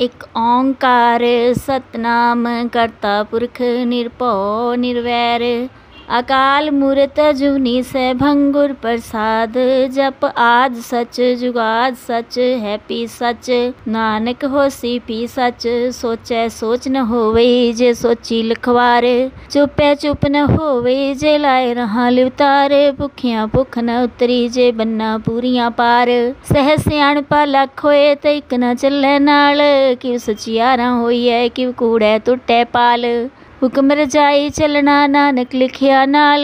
एक ओंकार सतनाम करता पुरख निरभौ निरवैर अकाल मूरत अजूनी सैभं गुर प्रसाद जप आद सच जुगाद सच है पी सच नानक होसी पी सच सोचै सोच न होवे जे सोची लखवार चुपै चुप न होवे जे लाए रहा लिवतार भुखियां भुख न उतरी जे बन्ना पूरियां पार सह सियाणपा लख होए ते इक न चलै नाल किव सचियारा होईए किव कूड़ै टुटै पाल हुक्म रजाई चलना नानक लिखिया नाल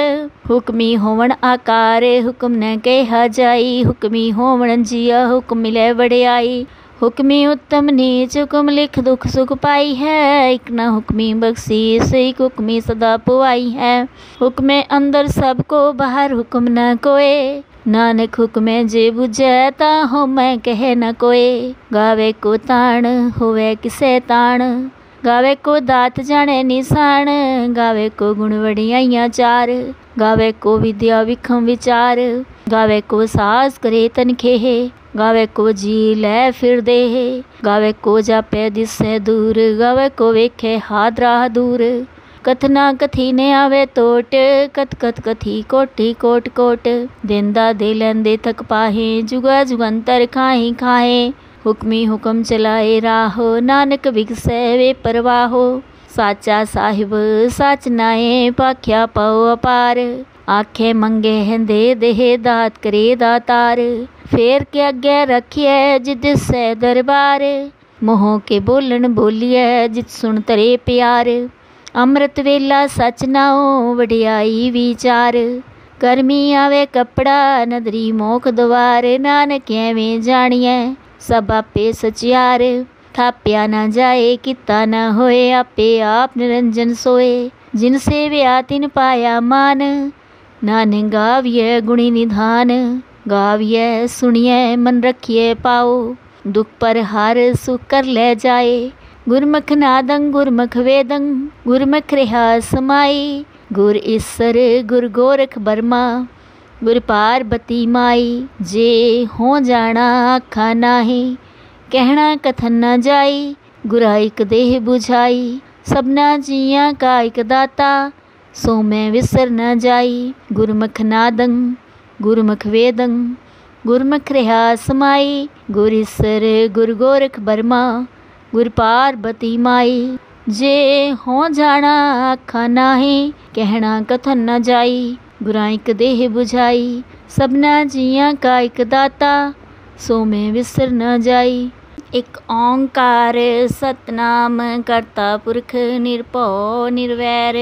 हुक्मी होवण आकार हुक्म न कहा जाई हुक्मी होवण जिया हुक्म मिले वड़ियाई हुक्मी उत्तम नीच हुक्म लिख दुख सुख पाई है एक न हुक्मी बख्शीस एक हुक्मी सदा पुआई है हुक्मे अंदर सबको बाहर हुक्म न कोए नानक हुक्मे जे बुझै ता हो मैं कहे न कोए गावे को ताण होवे किसे ताण गावे को दात जाने निशान गावे को गुण वड़ियाइयां चार गावे को विद्या विखम विचार गावे को सास करे तनखेह गावे को जी लै फिर दे गावे को जापे दिसे दूर गावे को वेखे हाथ राह दूर कथना कथी ने आवे टोट कथ कथ कथी कोटी कोट कोट देंदा दे लेंदे थक पाहे जुगा जुगंतर खाए खाए हुक्मी हुक्म चलाए राहो नानक बिगसै वे परवाहो साचा साहिब सच नाए भाख्या पाओ अपार आखे मंगे दे देह दात करे दातार फेर के अगे रखिए जिद से दरबार मोह के बोलन बोलिए जित सुन तरे प्यार अमृत वेला सच नाओ वडियाई विचार गर्मी आवे कपड़ा नदरी मोख द्वार नानक एवें जानिए सब आपे सचियार थाप्या ना जाए किता ना होए आपे आप निरंजन सोए जिनसे व्या तिन पाया मान नानक गाविए गुणी निधान गाविए सुनिए मन रखिए पाओ दुख पर हार सुख कर ले जाए गुरमुख नादं गुरमुख वेदं गुरमुख रहा समाई गुर ईसर गुर गोरख बर्मा गुर पार्वती माई जे हो जाना आखा नाही कहना कथन न जाई गुरा एक देह बुझाई सबना जिया का एक दाता सो मैं विसर न जाई गुरमुख नादं गुरमुख वेदं गुरमुख रहा समाई गुर ईसर गुर गोरख बर्मा गुर पार्वती माई जे हो जाना आखा नाही कहना कथन न जाई गुरा एक देह बुझाई सबना जिया का एक दाता सो मैं विसर न जाई एक ओंकार सतनाम करता पुरख निरभौ निरवैर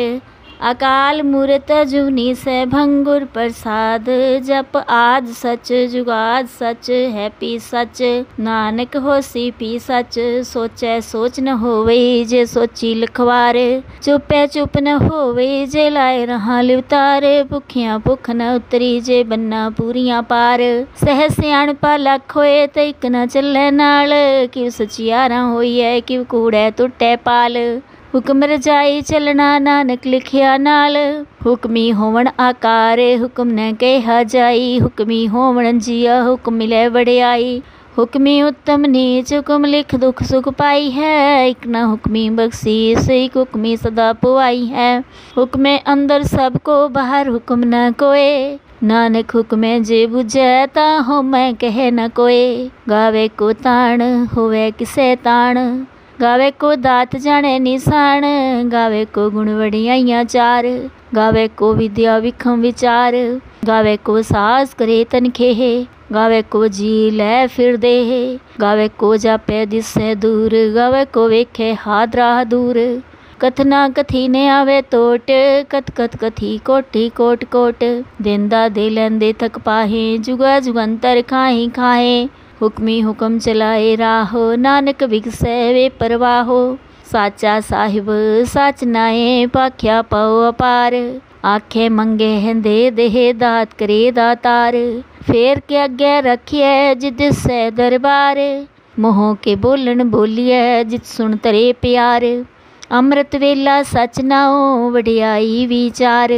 अकाल मूरत अजूनी सैभं गुर प्रसाद जप आद सच जुगाद सच है पी सच नानक होसी पी सच सोचै सोच न होवे जे सोची लखवार चुपै चुप न होवे जे लाए रहा लिवतार भुखियां भुख न उतरी जे बन्ना पूरियां पार सह सियाणपा लख होए ते इक न चलै नाल किव सचियारा होईए किव कूड़ै टुटै पाल हुक्म रजाई चलना नानक लिखिया नाल हुक्मी होवण आकार हुक्म न कहा जाई हुक्मी होवण जिया हुक्म मिले वड़ियाई हुक्मी उत्तम नीच हुक्म लिख दुख सुख पाई है एक न हुक्मी बख्शीस एक हुक्मी सदा पुआई है हुक्मे अंदर सबको बाहर हुक्म न कोए नानक हुक्मे जे बुझै ता हो मैं कहे न कोए गावे को ताण होवे किसे ताण गावे को दात जाने निशान गावे को गुण वड़ियाइयां चार गावे को विद्या विखम विचार गावे को सास करे तनखेह गावे को जी लै फिर दे गावे को जापे दिसे दूर गावे को वेखे हाथ राह दूर कथना कथी ने आवे टोट कथ कथ कथी कोटी कोट कोट देंदा दे लेंदे थक पाहे जुगा जुगंतर खाए खाए हुक्मी हुक्म चलाए राहो नानक बिगसै वे परवाहो साचा साहिब सच नाए भाख्या पाओ अपार आखे मंगे दे देह दात करे दातार फेर के अगे रखिए जिद से दरबार मोह के बोलन बोलिए जित सुन तरे प्यार अमृत वेला सच नाओ वडियाई विचार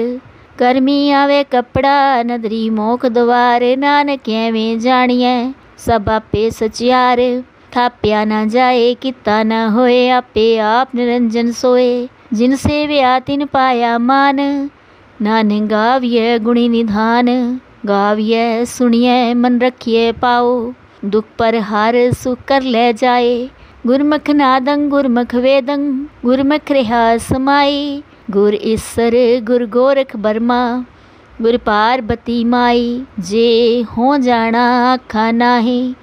गर्मी आवे कपड़ा नदरी मोख द्वार नानक एवें जानिए सब आपे सचियार थाप्या ना जाए किता ना होए, आपे आप निरंजन सोए। जिन सेव्या तिन पाया मान, नानक गाविय गुणी निधान। गाविय सुनिए मन रखिए पाओ, दुख पर हार सुख कर ले जाए। गुरमुख नादं गुरमुख वेदं, गुरमुख रहा समाई। गुर ईसर गुर गोरख बर्मा, गुर पार्वती माई। जे हो जाना आखा नाही,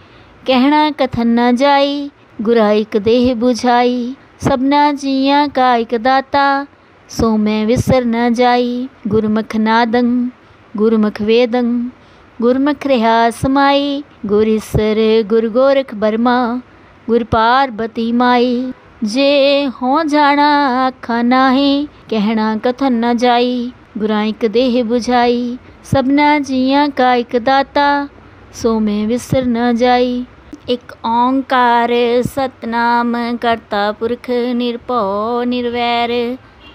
कहना कथन न जाई। गुरा एक देह बुझाई, सबना जियां का एक दाता। सो मैं विसर न जाई। गुरमुख नादं गुरमुख वेदं, गुरमुख रहा समाई। गुर ईसर गुर गोरख बर्मा, गुर पार्वती माई। जे हो जाना आखा नाही, कहना कथन न जाई। गुरा एक देह बुझाई, सबना जियां का एक दाता। सो मैं विसर न जाई। एक ओंकार सतनाम करता पुरख, निरभउ निरवैर।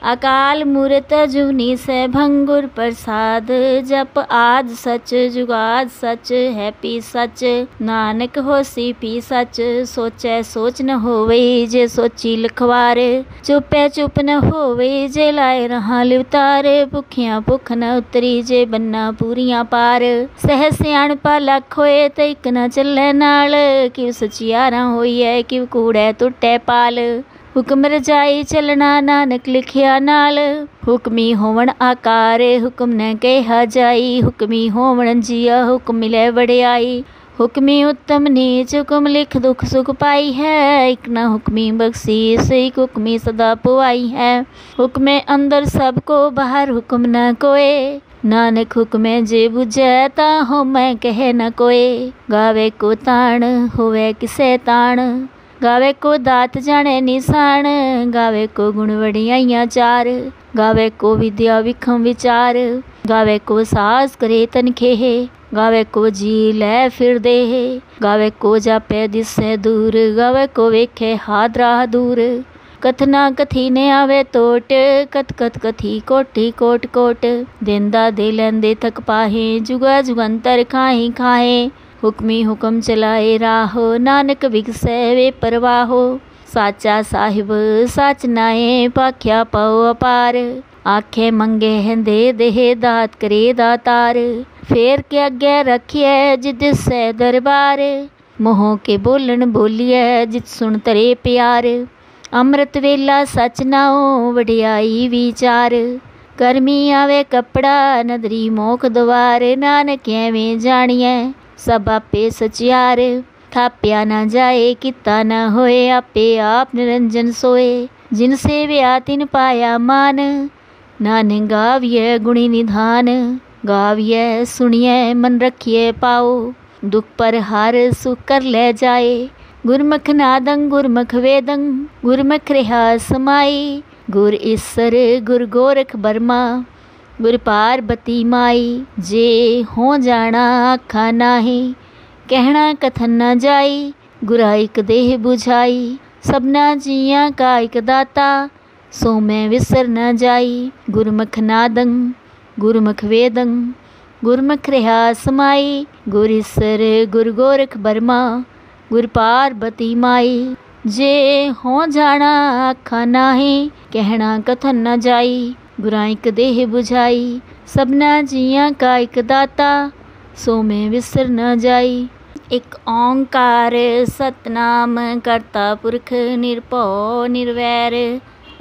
अकाल मूरत अजूनी सैभं गुर प्रसाद। जप आद सच जुगाद सच, है पी सच नानक होसी पी सच। सोचै सोच न होवे, जे सोची लखवार। चुपै चुप न होवे, जे लाए रहा लिवतार। भुखियां भुख न उतरी, जे बन्ना पूरियां पार। सह सियाणपा लख होए, ते इक न चलै नाल। किव सचियारा होइए, किव कूड़ै टुटै पाल। हुक्म रजाई चलना नानक लिखिया नाल। हुक्मी होवण आकार, हुक्म न कहा जाई। हुक्मी होवण जिया, हुक्म मिलै वड़ियाई। हुक्मी उत्तम नीच, हुक्म लिख दुख सुख पाई है। एक न हुक्मी बख्शीस, एक हुक्मी सदा पुआई है। हुक्मे अंदर सबको, बाहर हुक्म न कोय। नानक हुक्मे जे बुझै, ता होमै कहे न कोय। गावे को ताण, होवे किसे ताण। गावे को दात जाने निशान, गावे को गुण वड़ियाइयां चार। गावे को विद्या विखम विचार, गावे को सास करे तनखेह। गावे को जी लै फिर देह, गावे को जापे दिसै दूर। गावे को वेखे हाथ राह दूर। कथना कथी ने आवे तोट, कथ कथ कथी कोटि कोट कोट। देंदा दे लैंदे थक पाहे, जुगा जुगंतर खाही खाहे। हुक्मी हुक्म चलाए राहो, नानक विगसै वे परवाहो। साचा साहिब साच नाए, भाख्या पाओ अपार। आखे मंगे हैं दे देह, दात करे दातार। फेर के अगे रखिए, जिद से दरबार। मोह के बोलन बोलिए, जित सुन तरे प्यार। अमृत वेला सच नाओ, वडियाई विचार। करमी आवे कपड़ा, नदरी मोख द्वार। नानक एवें जानिए, सब आपे सचियार। थाप्या ना जाए किता ना होए, आपे आप निरंजन सोए। जिन सेव्या तिन पाया मान, नानक गाविय गुणी निधान। गाविय सुनिए मन रखिए पाओ, दुख पर हार सुख कर ले जाए। गुरमुख नादं गुरमुख वेदं, गुरमुख रहा समाई। गुर ईसर गुर गोरख बर्मा, गुर पार्वती माई। जे हो जाना आखा नाही, कहना कथन न जाई। गुरा एक देह बुझाई, सबना जियां का एक दाता। सो मैं विसर न जाई। गुरमुख नादं गुरमुख वेदं, गुरमुख रहा समाई। गुर ईसर गुर गोरख बर्मा, गुर पार्वती माई। जे हो जाना आखा नाही, कहना कथन न जाई। गुरा एक देह बुझाई, सबना जियां का एक दाता। सो मैं विसर न जाई। एक ओंकार सतनाम करता पुरख, निरभउ निरवैर।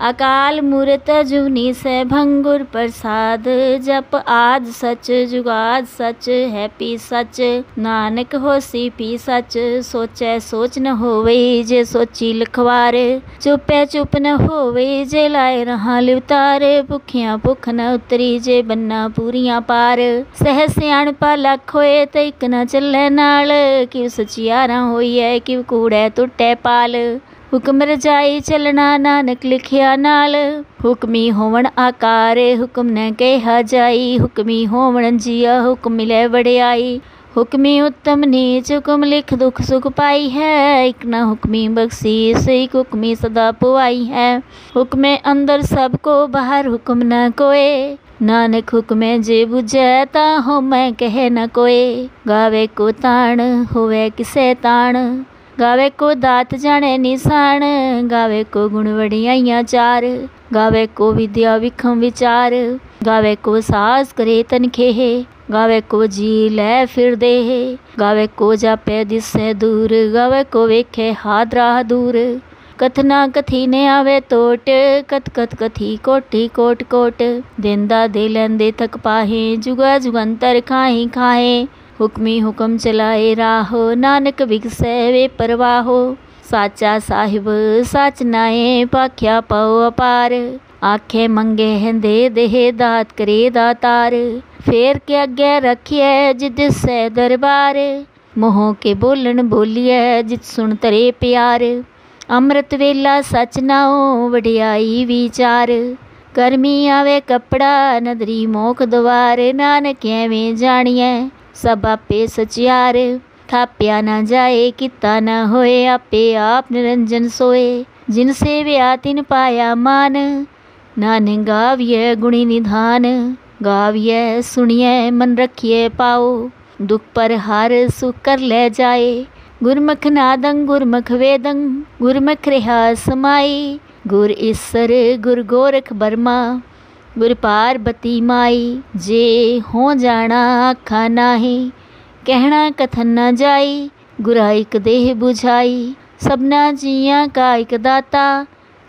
अकाल मूरत अजूनी सैभं गुर प्रसाद। जप आद सच जुगाद सच, है पी सच नानक होसी पी सच। सोचै सोच न होवे, जे सोची लखवार। चुपै चुप न होवे, जे लाए रहा लिवतार। भुखियां भुख न उतरी, जे बन्ना पूरियां पार। सह सियाणपा लख होए, ते इक न चलै नाल। किव सचियारा होइए, किव कूड़ै टुटै पाल। हुक्म रजाई चलना नानक लिखिया नाल। हुक्मी होवण आकार, हुक्म न कहा जाई। हुक्मी होवण जिया, हुक्म मिलै वड़ियाई। हुक्मी उत्तम नीच, हुक्म लिख दुख सुख पाई है। एक न हुक्मी बख्शीस, एक हुक्मी सदा पुआई है। हुक्मे अंदर सबको, बाहर हुक्म न कोय। नानक हुक्मे जे बुझै, ता होमै कहे न कोय। गावे को ताण, होवे किसे ताण। गावे को दात जाने निशान, गावे को गुण वडियाइयां चार, गावे को विद्या विखम विचार, गावे को सास करे तनखेह, गावे को जी लै फिर देह, गावे को जापे दिसे दूर, गावे को वेखे हाथ राह दूर। कथना कथी ने आवे तोट, कथ कथ कथी कोटी कोट कोट, देंदा दे लेंदे थक पाहे, जुगा जुगंतर खाही खाहे। हुक्मी हुक्म चलाए राहो, नानक बिगसै वे परवाहो। साचा साहिब साच नाए, पाख्या पाओ अपार, आखे मंगे हैं दे देह, दात करे दातार। फेर के अगे रखिए जिद से दरबार, मोह के बोलन बोलिए जित सुन तरे प्यार। अमृत वेला सच नाओ, वडियाई विचार, करमी आवे कपड़ा नदरी मोख द्वार। नानक एवें जानिए सब आपे सचियार, थाप्या ना जाए किता ना होए, आपे आप निरंजन सोए। जिन सेव्या तिन पाया मान, नानक गाविए गुणी निधान। गाविए सुनिए मन रखिए पाओ, दुख पर हार सुख कर ले जाए। गुरमुख नादं गुरमुख वेदं, गुरमुख रहा समाई। गुर ईसर गुर गोरख बर्मा, गुर पार्वती माई। जे हो जाना आखा नाही, कहना कथन न जाई। गुराइक देह बुझाई, सबना जिया का एक दाता।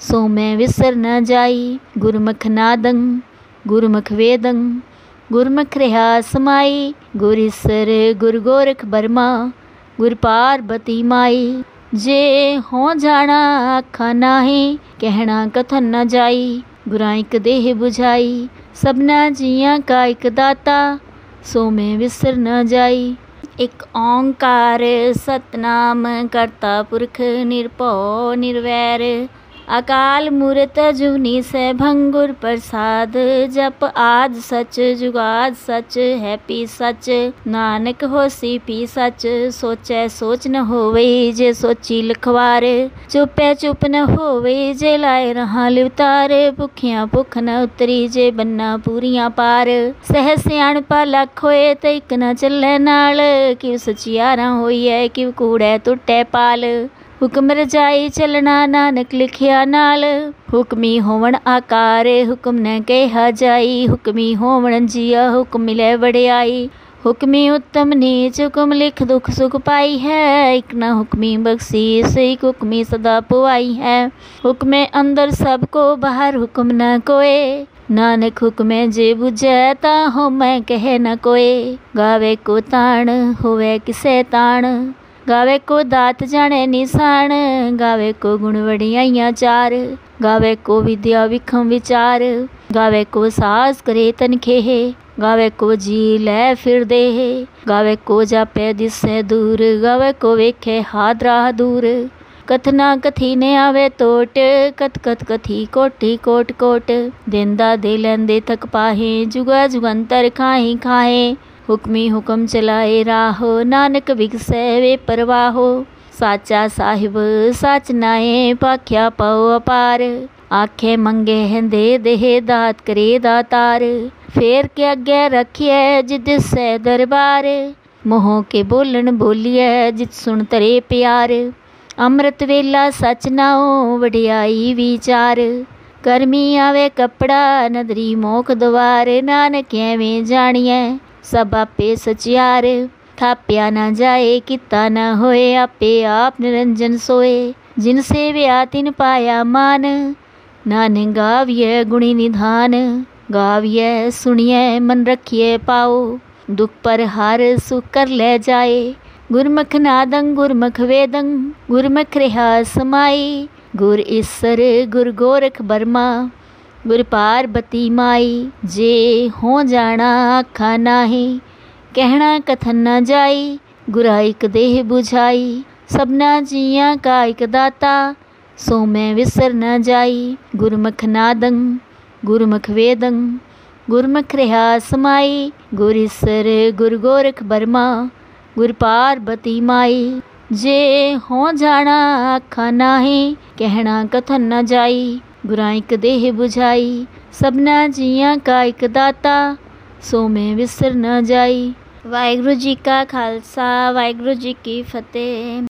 सो मैं विसर न जाई। गुरमुख नादं गुरमुख वेदं, गुरमुख रहा समाई। गुर ईसर गुर गोरख बर्मा, गुर पार्वती माई। जे हो जाना आखा नाही, कहना कथन न जाई। गुराइक देह बुझाई, सबना जिया का एक दाता। सो मैं विसर न जाई। एक ओंकार सतनाम करता पुरख, निरभौ निरवैर। अकाल मूरत अजूनी सैभं गुर प्रसाद। जप आद सच जुगाद सच, है पी सच नानक होसी पी सच। सोचै सोच न होवे जे सोची लखवार, चुपै चुप न होवे जे लाए रहा लिवतार। भुखियां भुख न उतरी जे बन्ना पूरियां पार। सह सियाणपा लख होए ते इक न चलै नाल, किव सचियारा होइए किव कूड़ै टुटै पाल। हुक्म रजाई चलना नानक लिखिया नाल, हुक्मी होवण आकार हुक्म न कहा जाई। हुक्मी होवण जिया हुक्म मिले वडियाई। हुक्मी उत्तम नीच हुक्म लिख दुख सुख पाई है। एक न हुक्मी बख्शीस एक हुक्मी सदा पुआई है। हुक्मे अंदर सबको बाहर हुक्म न कोए, नानक हुक्मे जे बुझै ता हो मैं कहे न कोए। गावे को ताण होवे किसे ताण, गावे को दात जाने निशान। गावे को गुण वडियाइयां चार, गावे को विद्या विखम विचार। गावे को सास करे तनखेह, गावे को जी लै फिर देह। गावे को जापे दिसे दूर, गावे को वेखे हाथ राह दूर। कथना कथी ने आवे तोट, कथ कथ कथी कोटी कोट कोट। देंदा दे लेंदे थक पाहे, जुगा जुगंतर खाही खाहे। हुक्मी हुक्म चलाए राहो, नानक बिगसै वे परवाहो। साचा साहिब साच नाए, पाख्या पाओ अपार। आखे मंगे हैं दे देह, दात करे दातार। फेर के अगे रखिए जिद से दरबार, मोह के बोलन बोलिए जित सुन तरे प्यार। अमृत वेला सच नाओ, वडियाई विचार। करमी आवे कपड़ा नदरी मोख द्वार। नानक एवें जानिए सब आपे सचियार। थाप्या ना जाए किता ना होए, आपे आप निरंजन सोए। जिन सेव्या तिन पाया मान, नानक गाविए गुणी निधान। गाविए सुनिए मन रखिए पाओ, दुख पर हार सुख कर ले जाए। गुरमुख नादं गुरमुख वेदं, गुरमुख रहा समाई। गुर ईसर गुर गोरख बर्मा, गुर पार्वती माई। जे हो जाना आखा नाही, कहना कथन न जाई। गुराइक देह बुझाई, सबना जिया का एक दाता। सो मैं विसर न जाई। गुरमुख नादं गुरमुख वेदं, गुरमुख रहा समाई। गुर ईसर गुर गोरख बर्मा, गुर पार्वती माई। जे हो जाना आखा नाही, कहना कथन न जाई। गुराइक देह बुझाई, सबना जिया का एक दाता। सो मैं विसर न जाई। वाहिगुरू जी का खालसा, वाहिगुरू जी की फतेह।